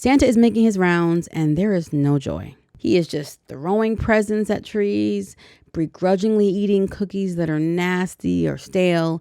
Santa is making his rounds and there is no joy. He is just throwing presents at trees, begrudgingly eating cookies that are nasty or stale,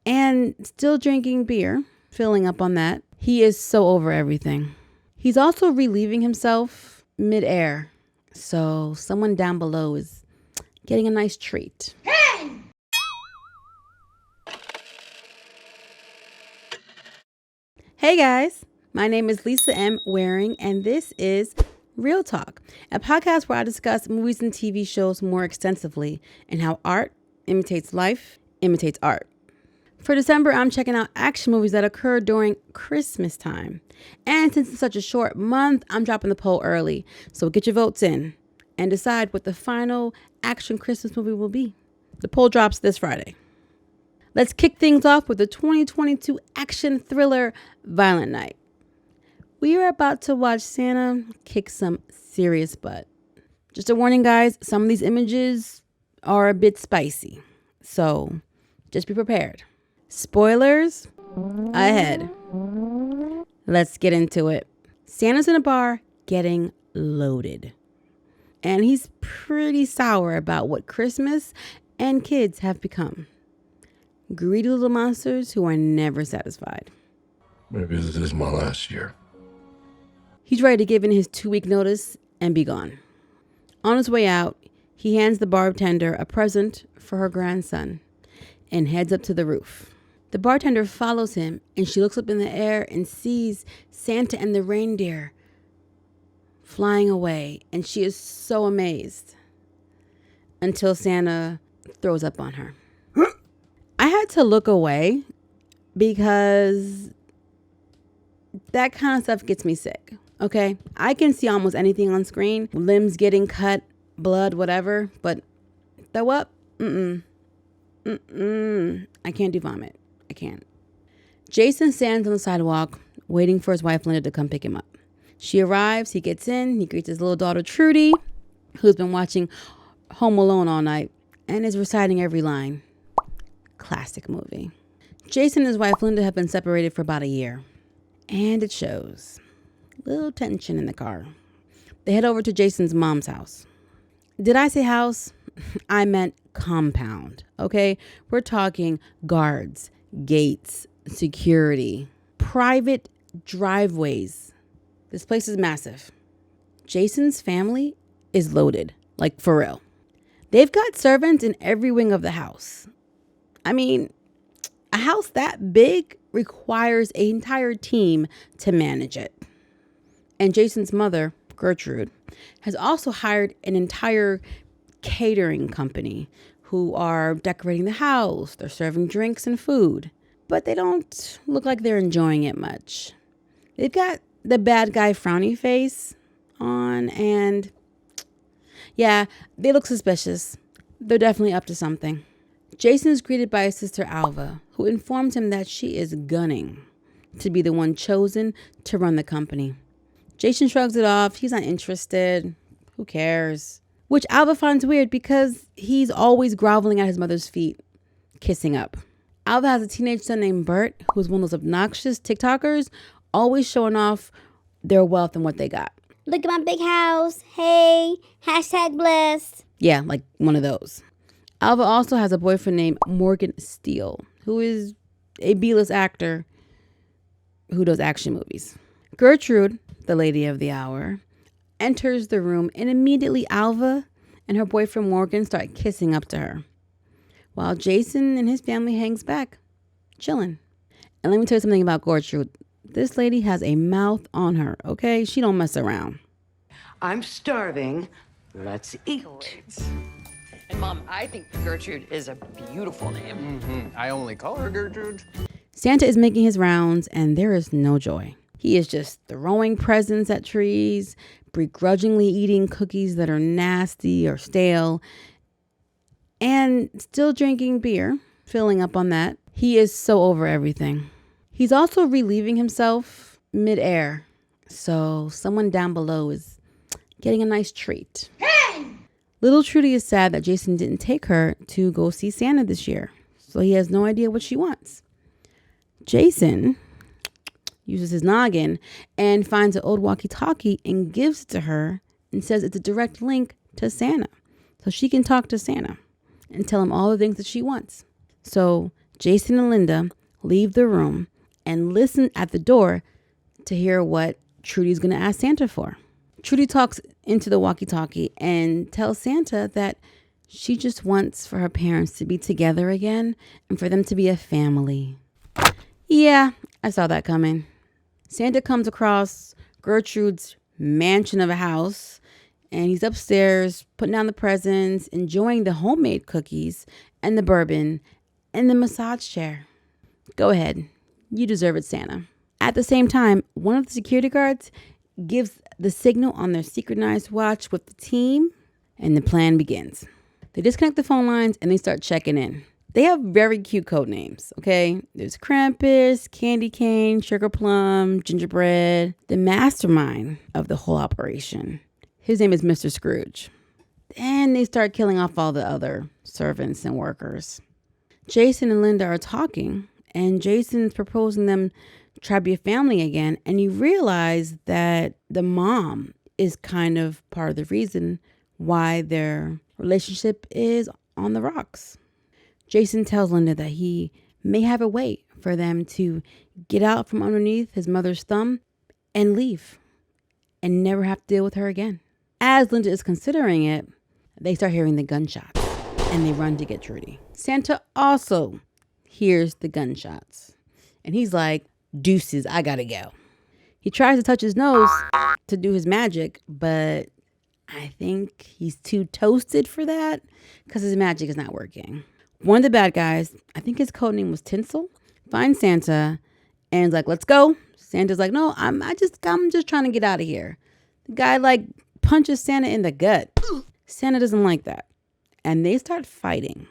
and still drinking beer, filling up on that. He is so over everything. He's also relieving himself mid-air, so someone down below is getting a nice treat. Hey! Hey guys, my name is Lisa M. Waring, and this is Real Talk, a podcast where I discuss movies and TV shows more extensively and how art imitates life, imitates art. For December, I'm checking out action movies that occur during Christmas time. And since it's such a short month, I'm dropping the poll early. So get your votes in and decide what the final action Christmas movie will be. The poll drops this Friday. Let's kick things off with the 2022 action thriller Violent Night. We are about to watch Santa kick some serious butt. Just a warning, guys, some of these images are a bit spicy. So just be prepared. Spoilers ahead. Let's get into it. Santa's in a bar getting loaded. And he's pretty sour about what Christmas and kids have become. Greedy little monsters who are never satisfied. Maybe this is my last year. He's ready to give in his 2-week notice and be gone. On his way out, he hands the bartender a present for her grandson and heads up to the roof. The bartender follows him, and she looks up in the air and sees Santa and the reindeer flying away, and she is so amazed until Santa throws up on her. I had to look away because that kind of stuff gets me sick, okay? I can see almost anything on screen, limbs getting cut, blood, whatever, but throw up? I can't do vomit. I can't. Jason stands on the sidewalk waiting for his wife Linda to come pick him up. She arrives, he gets in, he greets his little daughter Trudy, who's been watching Home Alone all night and is reciting every line. Classic movie. Jason and his wife Linda have been separated for about a year, and it shows. Little tension in the car. They head over to Jason's mom's house. Did I say house? I meant compound, okay? We're talking guards, gates, security, private driveways. This place is massive. Jason's family is loaded, like for real. They've got servants in every wing of the house. I mean, a house that big requires an entire team to manage it. And Jason's mother, Gertrude, has also hired an entire catering company who are decorating the house. They're serving drinks and food, but they don't look like they're enjoying it much. They've got the bad guy frowny face on, and yeah, they look suspicious. They're definitely up to something. Jason is greeted by his sister Alva, who informs him that she is gunning to be the one chosen to run the company. Jason shrugs it off. He's not interested. Who cares? Which Alva finds weird because he's always groveling at his mother's feet, kissing up. Alva has a teenage son named Bert, who's one of those obnoxious TikTokers, always showing off their wealth and what they got. Look at my big house. Hey, #blessed. Yeah, like one of those. Alva also has a boyfriend named Morgan Steele, who is a B-list actor who does action movies. Gertrude, the lady of the hour, enters the room, and immediately Alva and her boyfriend Morgan start kissing up to her, while Jason and his family hangs back, chilling. And let me tell you something about Gertrude. This lady has a mouth on her, okay? She don't mess around. I'm starving. Let's eat. And Mom, I think Gertrude is a beautiful name. I only call her Gertrude. Santa is making his rounds, and there is no joy. He is just throwing presents at trees, begrudgingly eating cookies that are nasty or stale, and still drinking beer, filling up on that. He is so over everything. He's also relieving himself mid-air, so someone down below is getting a nice treat. Hey! Little Trudy is sad that Jason didn't take her to go see Santa this year, so he has no idea what she wants. Jason, uses his noggin and finds an old walkie-talkie and gives it to her and says it's a direct link to Santa. So she can talk to Santa and tell him all the things that she wants. So Jason and Linda leave the room and listen at the door to hear what Trudy's going to ask Santa for. Trudy talks into the walkie-talkie and tells Santa that she just wants for her parents to be together again and for them to be a family. Yeah, I saw that coming. Santa comes across Gertrude's mansion of a house, and he's upstairs putting down the presents, enjoying the homemade cookies and the bourbon and the massage chair. Go ahead. You deserve it, Santa. At the same time, one of the security guards gives the signal on their synchronized watch with the team, and the plan begins. They disconnect the phone lines and they start checking in. They have very cute code names, okay? There's Krampus, Candy Cane, Sugar Plum, Gingerbread. The mastermind of the whole operation, his name is Mr. Scrooge. And they start killing off all the other servants and workers. Jason and Linda are talking, and Jason's proposing them try to be a family again, and you realize that the mom is kind of part of the reason why their relationship is on the rocks. Jason tells Linda that he may have a way for them to get out from underneath his mother's thumb and leave and never have to deal with her again. As Linda is considering it, they start hearing the gunshots and they run to get Trudy. Santa also hears the gunshots and he's like, deuces, I gotta go. He tries to touch his nose to do his magic, but I think he's too toasted for that because his magic is not working. One of the bad guys, I think his code name was Tinsel, finds Santa and is like, let's go. Santa's like, no, I'm just trying to get out of here. The guy punches Santa in the gut. Santa doesn't like that. And they start fighting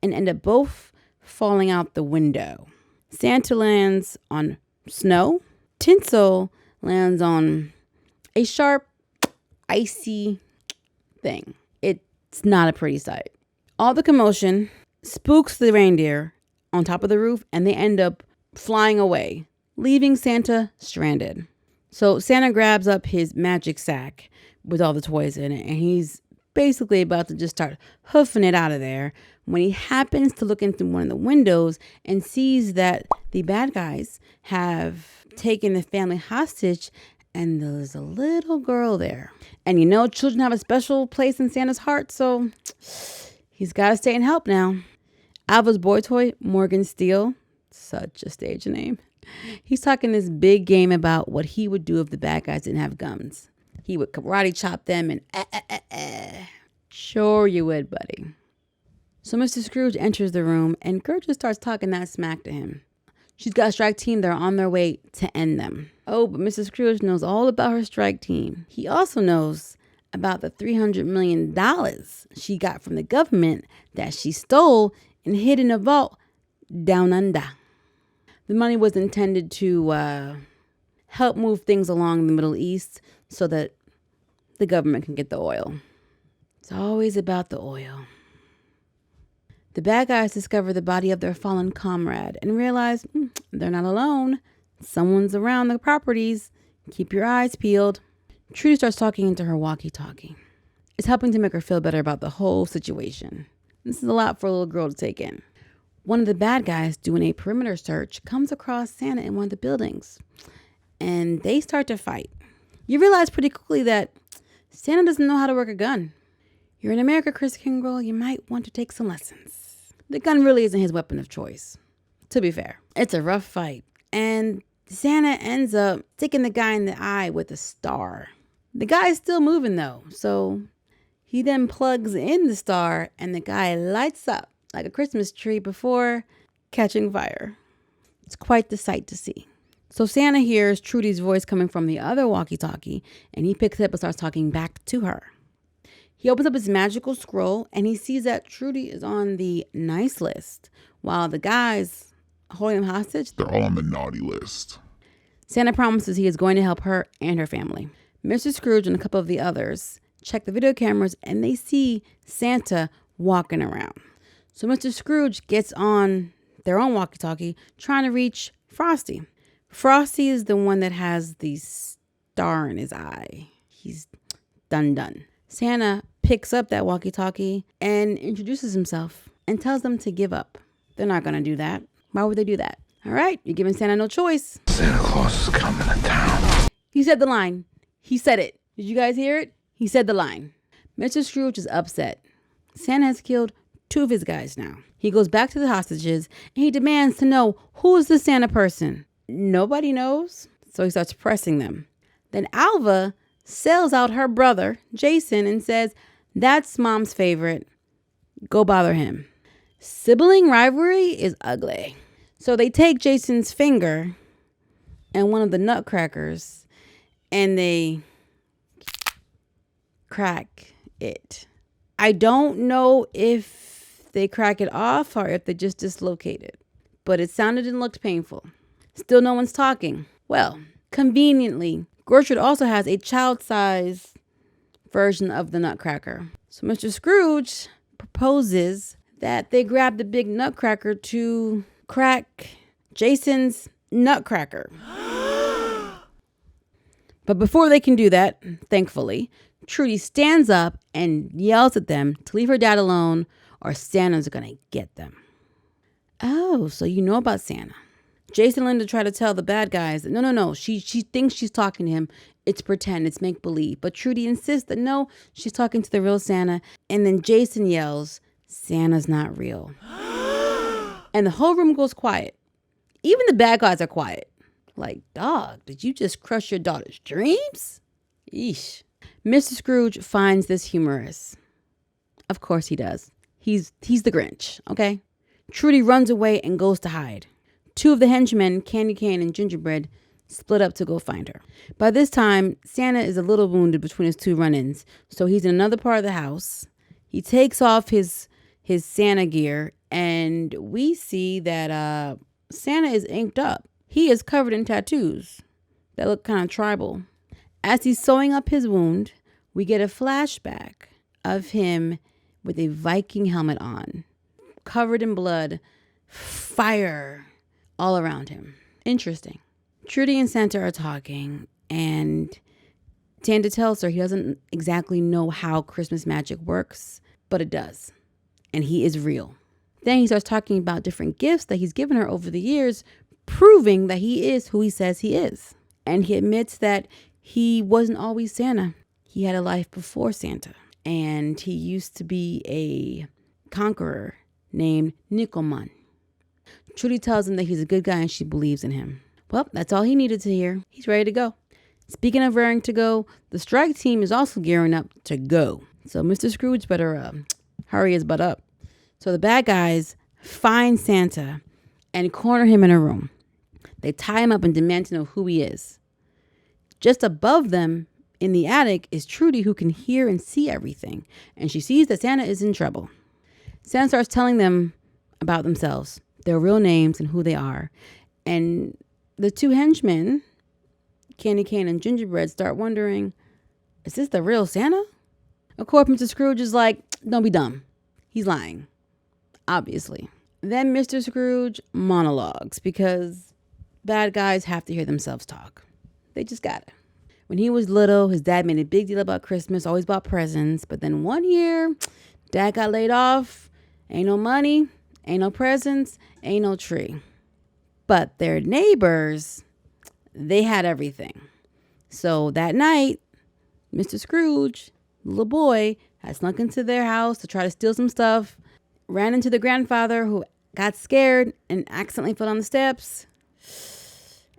and end up both falling out the window. Santa lands on snow. Tinsel lands on a sharp, icy thing. It's not a pretty sight. All the commotion spooks the reindeer on top of the roof, and they end up flying away, leaving Santa stranded. So Santa grabs up his magic sack with all the toys in it, and he's basically about to just start hoofing it out of there when he happens to look into one of the windows and sees that the bad guys have taken the family hostage and there's a little girl there. And children have a special place in Santa's heart, so he's got to stay and help now. Alva's boy toy, Morgan Steele, such a stage name. He's talking this big game about what he would do if the bad guys didn't have guns. He would karate chop them and Sure you would, buddy. So Mr. Scrooge enters the room and Gertrude starts talking that smack to him. She's got a strike team that are on their way to end them. Oh, but Mr. Scrooge knows all about her strike team. He also knows about the $300 million she got from the government that she stole and hid in a vault down under. The money was intended to help move things along in the Middle East so that the government can get the oil. It's always about the oil. The bad guys discover the body of their fallen comrade and realize they're not alone. Someone's around the properties. Keep your eyes peeled. Trudy starts talking into her walkie-talkie. It's helping to make her feel better about the whole situation. This is a lot for a little girl to take in. One of the bad guys doing a perimeter search comes across Santa in one of the buildings, and they start to fight. You realize pretty quickly that Santa doesn't know how to work a gun. You're in America, Kris Kringle. You might want to take some lessons. The gun really isn't his weapon of choice. To be fair, it's a rough fight, and Santa ends up sticking the guy in the eye with a star. The guy is still moving though, so he then plugs in the star and the guy lights up like a Christmas tree before catching fire. It's quite the sight to see. So Santa hears Trudy's voice coming from the other walkie-talkie and he picks it up and starts talking back to her. He opens up his magical scroll and he sees that Trudy is on the nice list while the guys holding him hostage, they're all on the naughty list. Santa promises he is going to help her and her family. Mr. Scrooge and a couple of the others check the video cameras and they see Santa walking around. So Mr. Scrooge gets on their own walkie-talkie trying to reach Frosty. Frosty is the one that has the star in his eye. He's done. Santa picks up that walkie-talkie and introduces himself and tells them to give up. They're not going to do that. Why would they do that? All right, you're giving Santa no choice. Santa Claus is coming to town. He said the line. He said it. Did you guys hear it? He said the line. Mr. Scrooge is upset. Santa has killed 2 of his guys now. He goes back to the hostages and he demands to know who is the Santa person. Nobody knows, so he starts pressing them. Then Alva sells out her brother, Jason, and says, "That's Mom's favorite. Go bother him." Sibling rivalry is ugly. So they take Jason's finger and one of the nutcrackers and they crack it. I don't know if they crack it off or if they just dislocate it, but it sounded and looked painful. Still no one's talking. Well, conveniently, Gertrude also has a child-size version of the nutcracker. So Mr. Scrooge proposes that they grab the big nutcracker to crack Jason's nutcracker. But before they can do that, thankfully, Trudy stands up and yells at them to leave her dad alone or Santa's gonna get them. Oh, so you know about Santa. Jason and Linda try to tell the bad guys that no, she thinks she's talking to him. It's pretend, it's make-believe. But Trudy insists that no, she's talking to the real Santa. And then Jason yells, "Santa's not real." And the whole room goes quiet. Even the bad guys are quiet. Like, dog, did you just crush your daughter's dreams? Yeesh. Mr. Scrooge finds this humorous. Of course he does. He's the Grinch, okay? Trudy runs away and goes to hide. 2 of the henchmen, Candy Cane and Gingerbread, split up to go find her. By this time, Santa is a little wounded between his 2 run-ins, so he's in another part of the house. He takes off his Santa gear, and we see that Santa is inked up. He is covered in tattoos that look kind of tribal. As he's sewing up his wound, we get a flashback of him with a Viking helmet on, covered in blood, fire all around him. Interesting. Trudy and Santa are talking, and Santa tells her he doesn't exactly know how Christmas magic works, but it does. And he is real. Then he starts talking about different gifts that he's given her over the years, proving that he is who he says he is. And he admits that he wasn't always Santa. He had a life before Santa. And he used to be a conqueror named Nickelman. Trudy tells him that he's a good guy and she believes in him. Well, that's all he needed to hear. He's ready to go. Speaking of raring to go, the strike team is also gearing up to go. So Mr. Scrooge better hurry his butt up. So the bad guys find Santa and corner him in a room. They tie him up and demand to know who he is. Just above them in the attic is Trudy, who can hear and see everything. And she sees that Santa is in trouble. Santa starts telling them about themselves, their real names and who they are. And the 2 henchmen, Candy Cane and Gingerbread, start wondering, is this the real Santa? Of course, Mr. Scrooge is like, don't be dumb. He's lying. Obviously. Then Mr. Scrooge monologues because bad guys have to hear themselves talk. They just gotta. When he was little, his dad made a big deal about Christmas, always bought presents. But then one year, Dad got laid off. Ain't no money, ain't no presents, ain't no tree. But their neighbors, they had everything. So that night, Mr. Scrooge, little boy, had snuck into their house to try to steal some stuff, ran into the grandfather who got scared and accidentally fell on the steps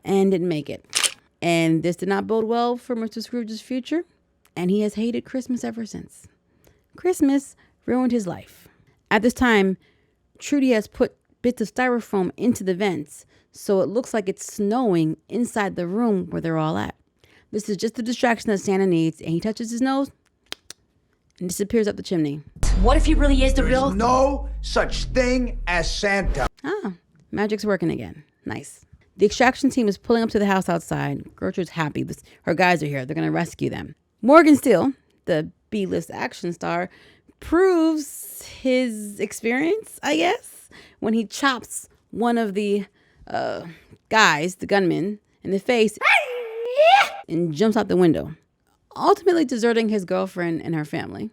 and didn't make it. And this did not bode well for Mr. Scrooge's future, and he has hated Christmas ever since. Christmas ruined his life. At this time, Trudy has put bits of styrofoam into the vents, so it looks like it's snowing inside the room where they're all at. This is just the distraction that Santa needs, and he touches his nose and disappears up the chimney. What if he really is the real? There's no such thing as Santa. Ah, magic's working again. Nice. The extraction team is pulling up to the house outside. Gertrude's happy. Her guys are here. They're going to rescue them. Morgan Steele, the B-list action star, proves his experience, I guess, when he chops one of the guys, the gunmen, in the face and jumps out the window, ultimately deserting his girlfriend and her family.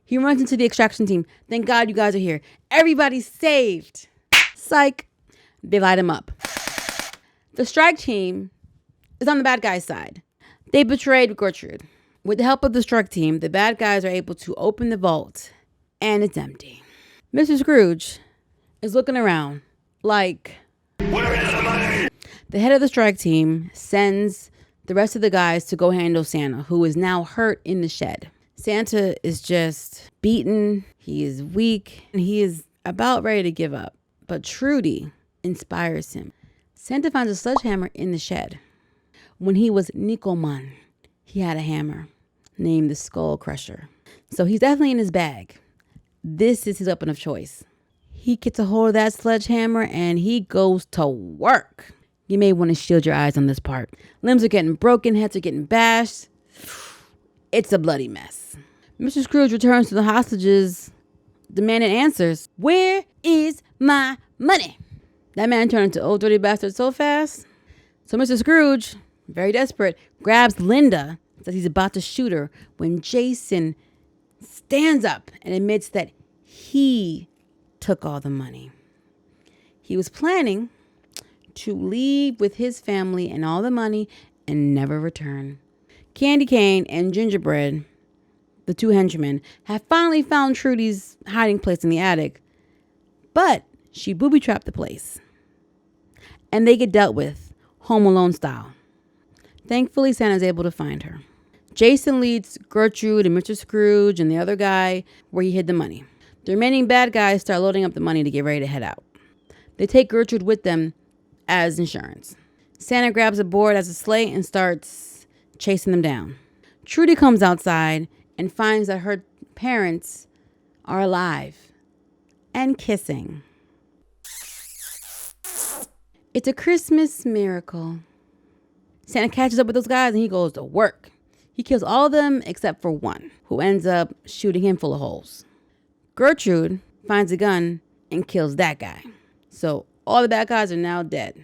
He runs into the extraction team. Thank God you guys are here. Everybody's saved. Psych. They light him up. The strike team is on the bad guy's side. They betrayed Gertrude. With the help of the strike team, the bad guys are able to open the vault, and it's empty. Mr. Scrooge is looking around like, where is the money? The head of the strike team sends the rest of the guys to go handle Santa, who is now hurt in the shed. Santa is just beaten, he is weak, and he is about ready to give up. But Trudy inspires him. Santa finds a sledgehammer in the shed. When he was Nickelman, he had a hammer named the Skull Crusher. So he's definitely in his bag. This is his weapon of choice. He gets a hold of that sledgehammer and he goes to work. You may want to shield your eyes on this part. Limbs are getting broken, heads are getting bashed. It's a bloody mess. Mr. Scrooge returns to the hostages, demanding answers. Where is my money? That man turned into old dirty bastard so fast. So Mr. Scrooge, very desperate, grabs Linda, says he's about to shoot her, when Jason stands up and admits that he took all the money. He was planning to leave with his family and all the money and never return. Candy Cane and Gingerbread, the two henchmen, have finally found Trudy's hiding place in the attic, but she booby-trapped the place. And they get dealt with, Home Alone style. Thankfully, Santa's able to find her. Jason leads Gertrude and Mr. Scrooge and the other guy where he hid the money. The remaining bad guys start loading up the money to get ready to head out. They take Gertrude with them as insurance. Santa grabs a board as a sleigh and starts chasing them down. Trudy comes outside and finds that her parents are alive and kissing. It's a Christmas miracle. Santa catches up with those guys and he goes to work. He kills all of them except for one, who ends up shooting him full of holes. Gertrude finds a gun and kills that guy. So all the bad guys are now dead.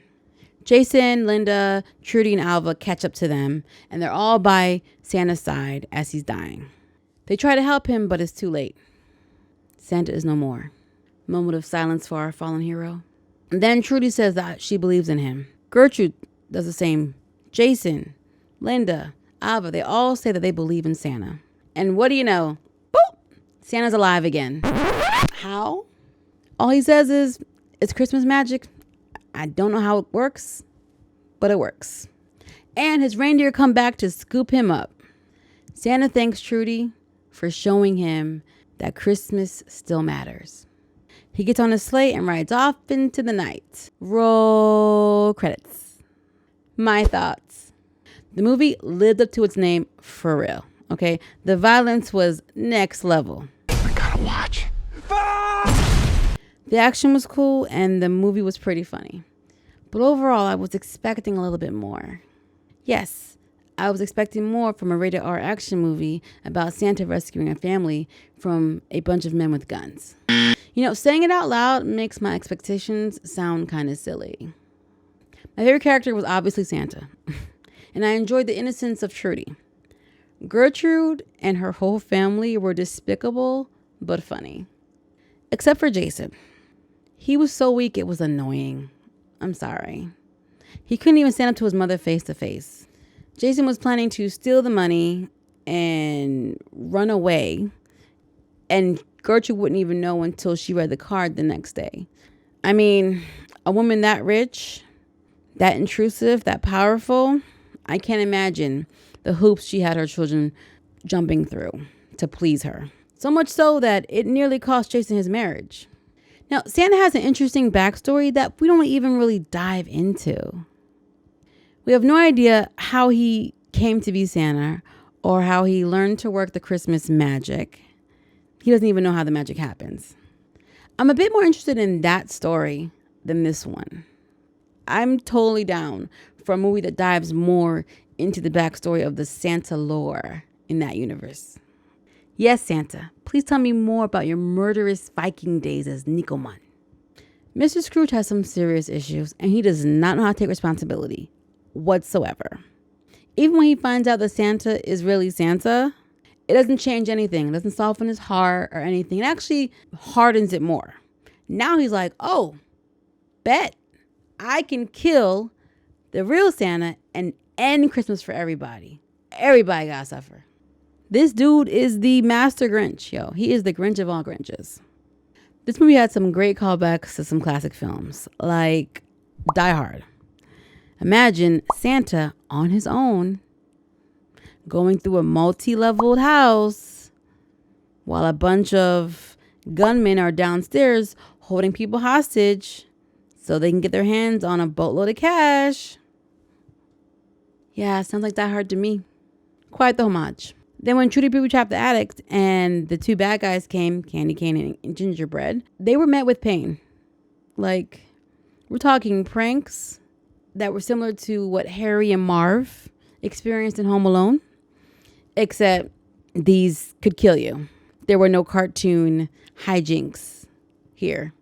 Jason, Linda, Trudy, and Alva catch up to them, and they're all by Santa's side as he's dying. They try to help him, but it's too late. Santa is no more. Moment of silence for our fallen hero. And then Trudy says that she believes in him. Gertrude does the same. Jason, Linda, Alva, they all say that they believe in Santa. And what do you know? Boop! Santa's alive again. How? All he says is, it's Christmas magic. I don't know how it works, but it works. And his reindeer come back to scoop him up. Santa thanks Trudy for showing him that Christmas still matters. He gets on his sleigh and rides off into the night. Roll credits. My thoughts. The movie lived up to its name for real, okay? The violence was next level. I gotta watch. The action was cool and the movie was pretty funny. But overall, I was expecting a little bit more. Yes, I was expecting more from a rated R action movie about Santa rescuing a family from a bunch of men with guns. You know, saying it out loud makes my expectations sound kind of silly. My favorite character was obviously Santa. And I enjoyed the innocence of Trudy. Gertrude and her whole family were despicable, but funny. Except for Jason. He was so weak it was annoying. I'm sorry. He couldn't even stand up to his mother face to face. Jason was planning to steal the money and run away. And Gertrude wouldn't even know until she read the card the next day. I mean, a woman that rich, that intrusive, that powerful, I can't imagine the hoops she had her children jumping through to please her. So much so that it nearly cost Jason his marriage. Now, Santa has an interesting backstory that we don't even really dive into. We have no idea how he came to be Santa or how he learned to work the Christmas magic. He doesn't even know how the magic happens. I'm a bit more interested in that story than this one. I'm totally down for a movie that dives more into the backstory of the Santa lore in that universe. Yes, Santa, please tell me more about your murderous Viking days as Nickelman. Mr. Scrooge has some serious issues, and he does not know how to take responsibility. whatsoever. Even when he finds out that Santa is really Santa, it doesn't change anything. It doesn't soften his heart or anything. It actually hardens it more. Now he's like, oh, bet I can kill the real Santa and end Christmas for everybody. Everybody gotta suffer. This dude is the master Grinch, yo. He is the Grinch of all Grinches. This movie had some great callbacks to some classic films, like Die Hard. Imagine Santa on his own, going through a multi-leveled house while a bunch of gunmen are downstairs holding people hostage so they can get their hands on a boatload of cash. Yeah, sounds like Die Hard to me. Quite the homage. Then when Trudy Booby trapped the addict and the two bad guys came, Candy Cane and Gingerbread, they were met with pain. Like, we're talking pranks that were similar to what Harry and Marv experienced in Home Alone, except these could kill you. There were no cartoon hijinks here.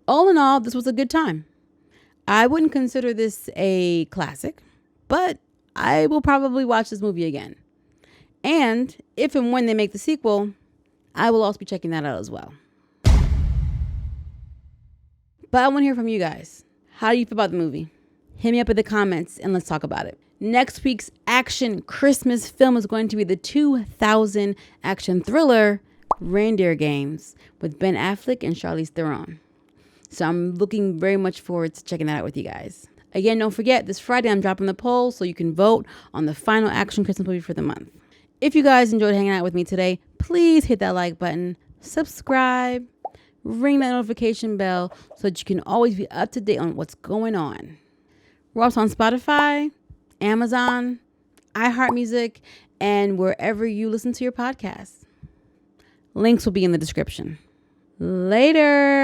All in all, this was a good time. I wouldn't consider this a classic, but I will probably watch this movie again. And if and when they make the sequel, I will also be checking that out as well. But I want to hear from you guys. How do you feel about the movie? Hit me up in the comments and let's talk about it. Next week's action Christmas film is going to be the 2000 action thriller Reindeer Games with Ben Affleck and Charlize Theron. So I'm looking very much forward to checking that out with you guys. Again, don't forget, this Friday I'm dropping the poll so you can vote on the final action Christmas movie for the month. If you guys enjoyed hanging out with me today, please hit that like button, subscribe, ring that notification bell so that you can always be up to date on what's going on. We're also on Spotify, Amazon, iHeart Music, and wherever you listen to your podcasts. Links will be in the description. Later.